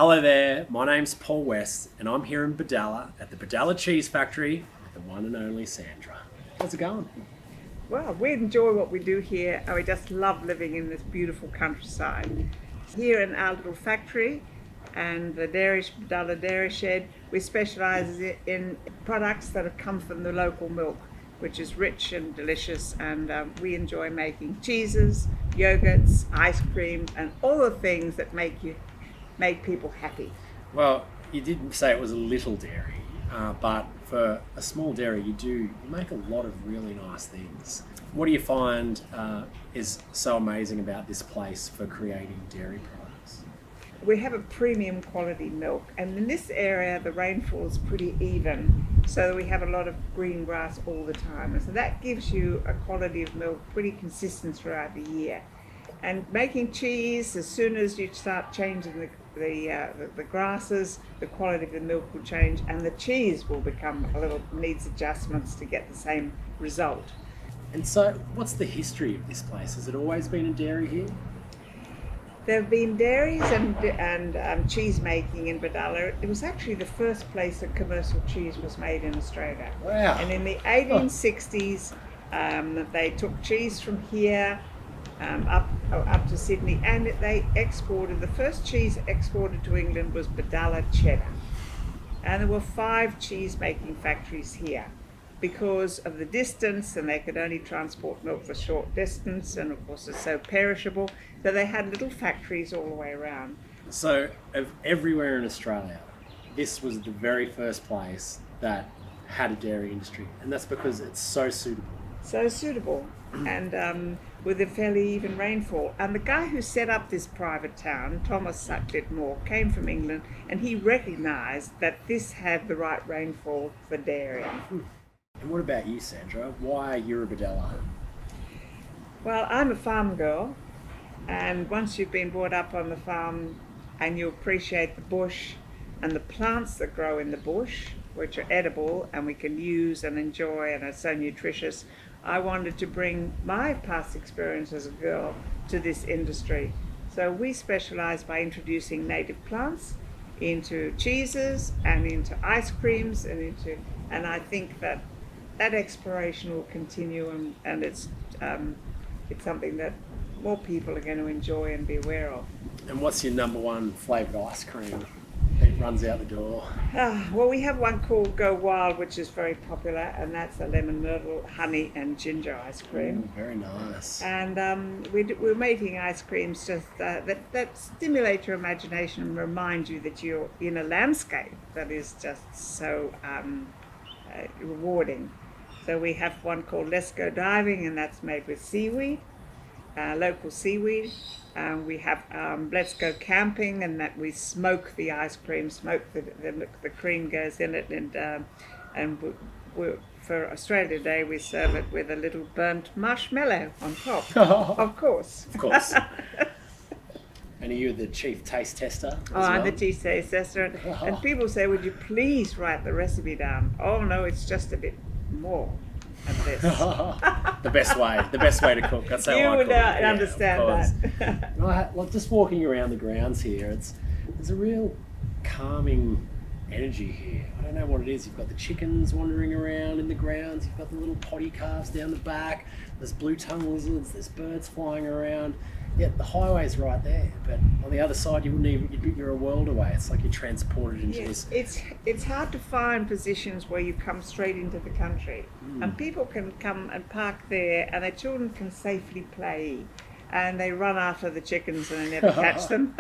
Hello there, my name's Paul West and I'm here in Bodalla at the Bodalla Cheese Factory with the one and only Sandra. How's it going? Well, we enjoy what we do here and we just love living in this beautiful countryside. Here in our little factory and the Bodalla Dairy Shed, we specialise in products that have come from the local milk, which is rich and delicious, and we enjoy making cheeses, yogurts, ice cream and all the things that make people happy. Well, you did say it was a little dairy, but for a small dairy you make a lot of really nice things. What do you find is so amazing about this place for creating dairy products? We have a premium quality milk, and in this area the rainfall is pretty even, so we have a lot of green grass all the time, and so that gives you a quality of milk pretty consistent throughout the year. And making cheese, as soon as you start changing the grasses, the quality of the milk will change and the cheese will needs adjustments to get the same result. And so what's the history of this place? Has it always been a dairy here? There have been dairies and cheese making in Bodalla. It was actually the first place that commercial cheese was made in Australia. Wow. And in the 1860s, they took cheese from here up to Sydney, and they exported. The first cheese exported to England was Bodalla cheddar. And there were 5 cheese making factories here. Because of the distance, and they could only transport milk for short distance, and of course it's so perishable, so they had little factories all the way around. So everywhere in Australia, this was the very first place that had a dairy industry, and that's because it's so suitable. So suitable, and with a fairly even rainfall. And the guy who set up this private town, Thomas Sutcliffe Moore, came from England, and he recognised that this had the right rainfall for dairy. And what about you, Sandra? Why Eurobodalla? Well, I'm a farm girl, and once you've been brought up on the farm and you appreciate the bush and the plants that grow in the bush, which are edible and we can use and enjoy and are so nutritious, I wanted to bring my past experience as a girl to this industry. So we specialise by introducing native plants into cheeses and into ice creams and I think that exploration will continue, and it's something that more people are going to enjoy and be aware of. And what's your number one flavoured ice cream that runs out the door? Well, we have one called Go Wild, which is very popular, and that's a lemon myrtle, honey and ginger ice cream. Ooh, very nice. And we're making ice creams just that stimulate your imagination and remind you that you're in a landscape that is just so rewarding. So we have one called Let's Go Diving, and that's made with seaweed, local seaweed. We have Let's Go Camping, and that we smoke the ice cream, the cream goes in it, and for Australia Day we serve it with a little burnt marshmallow on top, of course. Of course. And are you the chief taste tester as well? I'm the chief taste tester, and people say, would you please write the recipe down? Oh no, it's just a bit more of this. the best way to cook. That's how you I would cook. understand that. Well, just walking around the grounds here, there's a real calming energy here. I don't know what it is. You've got the chickens wandering around in the grounds. You've got the little potty calves down the back. There's blue-tongued lizards. There's birds flying around. Yeah, the highway's right there, but on the other side you're a world away. It's like you're transported into this. It's hard to find positions where you come straight into the country, and people can come and park there, and their children can safely play, and they run after the chickens and they never catch them.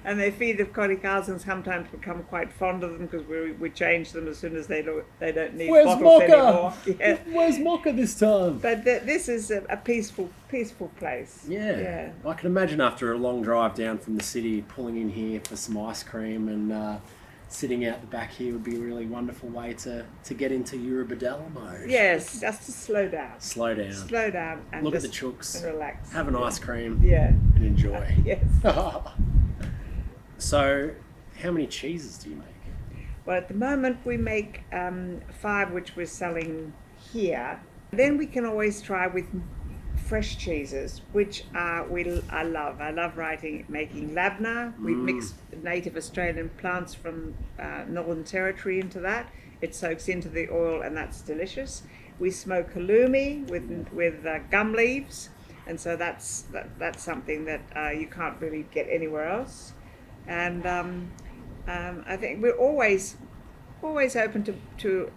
And they feed the potty cows and sometimes become quite fond of them because we change them as soon as they don't need bottles anymore. Yeah. Where's Mocha this time? But this is a peaceful place. Yeah. I can imagine after a long drive down from the city, pulling in here for some ice cream and sitting out the back here would be a really wonderful way to get into Eurobodalla mode. Yes, just to slow down. Slow down. And look at the chooks. And relax. Have an ice cream. Yeah. And enjoy. Yes. So, how many cheeses do you make? Well, at the moment we make 5, which we're selling here. Then we can always try with fresh cheeses, which I love. I love making labna. We mix native Australian plants from Northern Territory into that. It soaks into the oil, and that's delicious. We smoke halloumi with gum leaves, and so that's something that you can't really get anywhere else. And I think we're always open to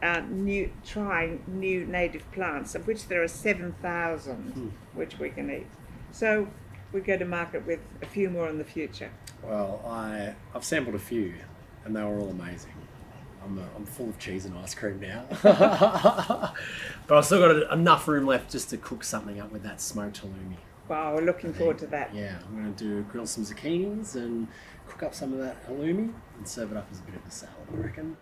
trying new native plants, of which there are 7,000 which we can eat. So we go to market with a few more in the future. Well, I've sampled a few, and they were all amazing. I'm full of cheese and ice cream now. But I've still got enough room left just to cook something up with that smoked halloumi. Wow, we're looking forward to that. Yeah, I'm going to grill some zucchinis and cook up some of that halloumi and serve it up as a bit of a salad, I reckon.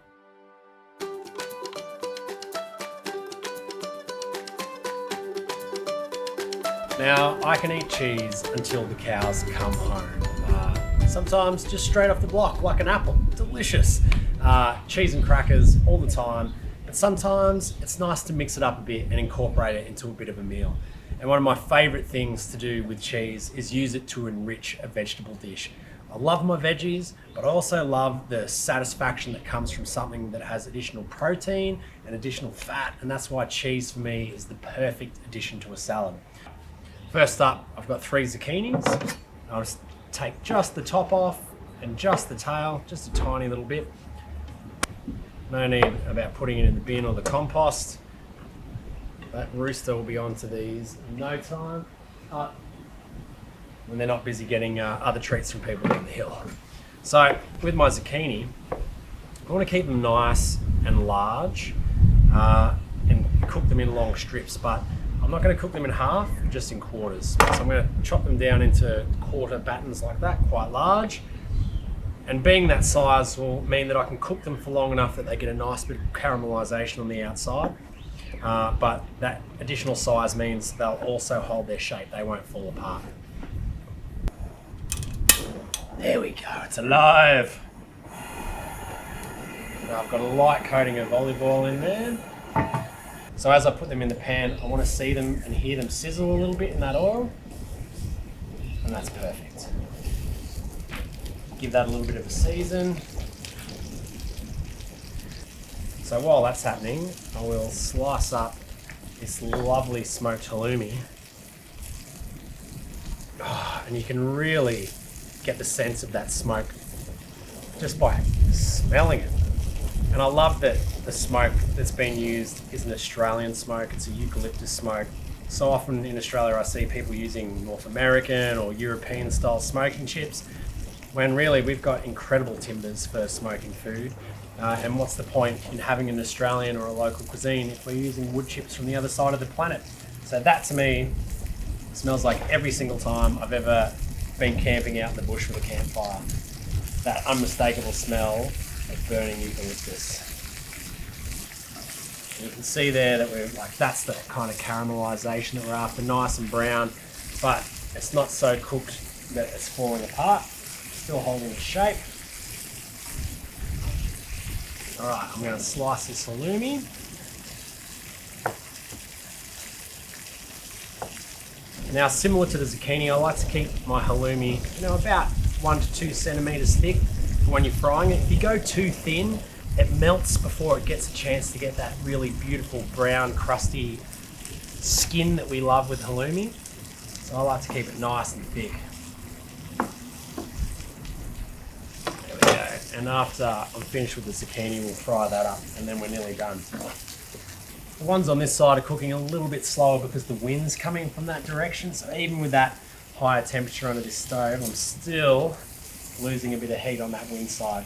Now, I can eat cheese until the cows come home. Sometimes just straight off the block, like an apple. Delicious. Cheese and crackers all the time. But sometimes it's nice to mix it up a bit and incorporate it into a bit of a meal. And one of my favourite things to do with cheese is use it to enrich a vegetable dish. I love my veggies, but I also love the satisfaction that comes from something that has additional protein and additional fat, and that's why cheese for me is the perfect addition to a salad. First up, I've got 3 zucchinis. I'll just take just the top off and just the tail, just a tiny little bit. No need about putting it in the bin or the compost. That rooster will be onto these in no time. When they're not busy getting other treats from people down the hill. So with my zucchini, I want to keep them nice and large and cook them in long strips, but I'm not going to cook them in half, just in quarters. So I'm going to chop them down into quarter battens like that, quite large. And being that size will mean that I can cook them for long enough that they get a nice bit of caramelization on the outside. But that additional size means they'll also hold their shape, they won't fall apart. There we go, it's alive. Now I've got a light coating of olive oil in there. So as I put them in the pan, I want to see them and hear them sizzle a little bit in that oil. And that's perfect. Give that a little bit of a season. So while that's happening, I will slice up this lovely smoked halloumi. Oh, and you can really get the sense of that smoke just by smelling it. And I love that the smoke that's been used is an Australian smoke. It's a eucalyptus smoke. So often in Australia I see people using North American or European style smoking chips, when really we've got incredible timbers for smoking food. And what's the point in having an Australian or a local cuisine if we're using wood chips from the other side of the planet? So that to me smells like every single time I've ever been camping out in the bush with a campfire. That unmistakable smell of burning eucalyptus. And you can see there that we're like, that's the kind of caramelization that we're after, nice and brown, but it's not so cooked that it's falling apart, still holding its shape. All right, I'm going to slice this halloumi. Now, similar to the zucchini, I like to keep my halloumi, about 1 to 2 centimeters thick for when you're frying it. If you go too thin, it melts before it gets a chance to get that really beautiful brown, crusty skin that we love with halloumi. So I like to keep it nice and thick. There we go. And after I'm finished with the zucchini, we'll fry that up and then we're nearly done. The ones on this side are cooking a little bit slower because the wind's coming from that direction. So even with that higher temperature under this stove, I'm still losing a bit of heat on that wind side.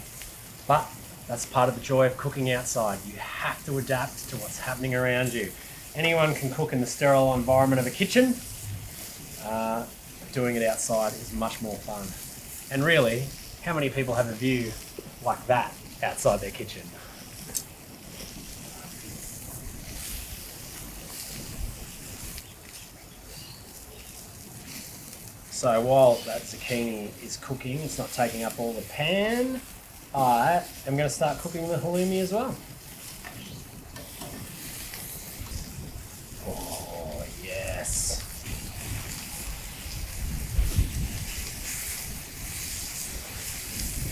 But that's part of the joy of cooking outside. You have to adapt to what's happening around you. Anyone can cook in the sterile environment of a kitchen. Doing it outside is much more fun. And really, how many people have a view like that outside their kitchen? So while that zucchini is cooking, it's not taking up all the pan, I am going to start cooking the halloumi as well. Oh, yes.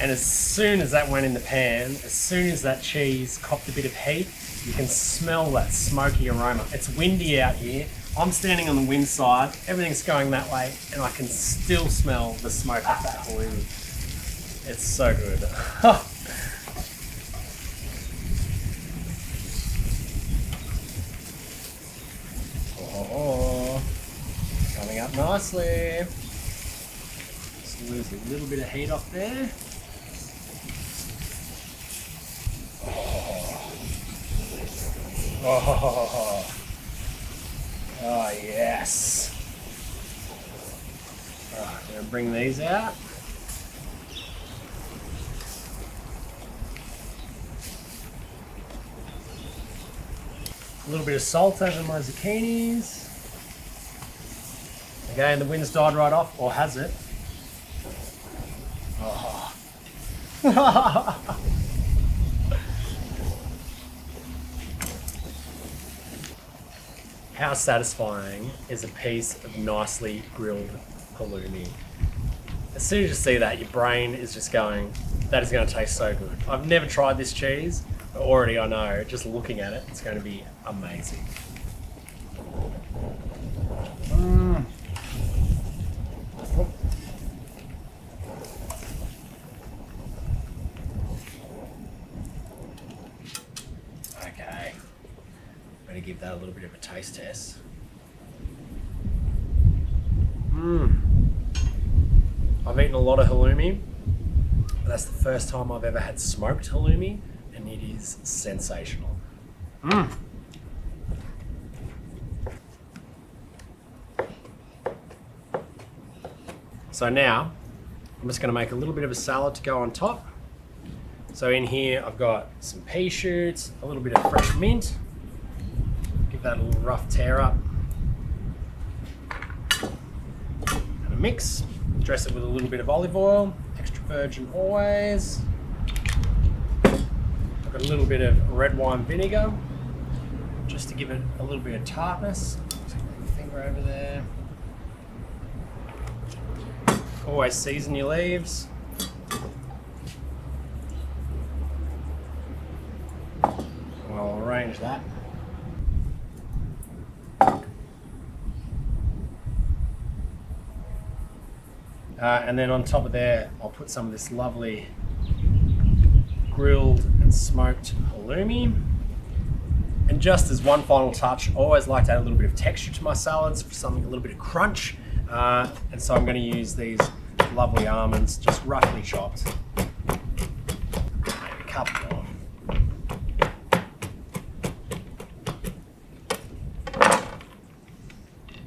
And as soon as that went in the pan, as soon as that cheese copped a bit of heat, you can smell that smoky aroma. It's windy out here. I'm standing on the wind side, everything's going that way, and I can still smell the smoke of that halloumi. It's so good. Oh, coming up nicely. Just lose a little bit of heat off there. Oh, oh yes. Right, I'm going to bring these out. A little bit of salt over my zucchinis. Again, the wind's died right off, or has it? Oh. How satisfying is a piece of nicely grilled halloumi? As soon as you see that, your brain is just going, that is going to taste so good. I've never tried this cheese, but already I know, just looking at it, it's going to be amazing. Okay, better give that a little bit of a taste test. I've eaten a lot of halloumi, but that's the first time I've ever had smoked halloumi, and it is sensational. So now, I'm just going to make a little bit of a salad to go on top. So in here, I've got some pea shoots, a little bit of fresh mint. Give that a little rough tear up. And a mix. Dress it with a little bit of olive oil, extra virgin always. I've got a little bit of red wine vinegar, just to give it a little bit of tartness. Just put my finger over there. Always season your leaves. I'll arrange that. And then on top of there, I'll put some of this lovely grilled and smoked halloumi. And just as one final touch, I always like to add a little bit of texture to my salads for something a little bit of crunch. And so I'm going to use these lovely almonds, just roughly chopped. Maybe a couple more.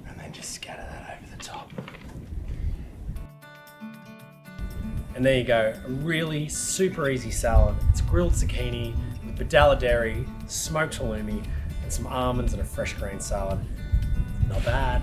And then just scatter that over the top. And there you go, a really super easy salad. It's grilled zucchini with Bodalla Dairy, smoked halloumi, and some almonds and a fresh green salad. Not bad.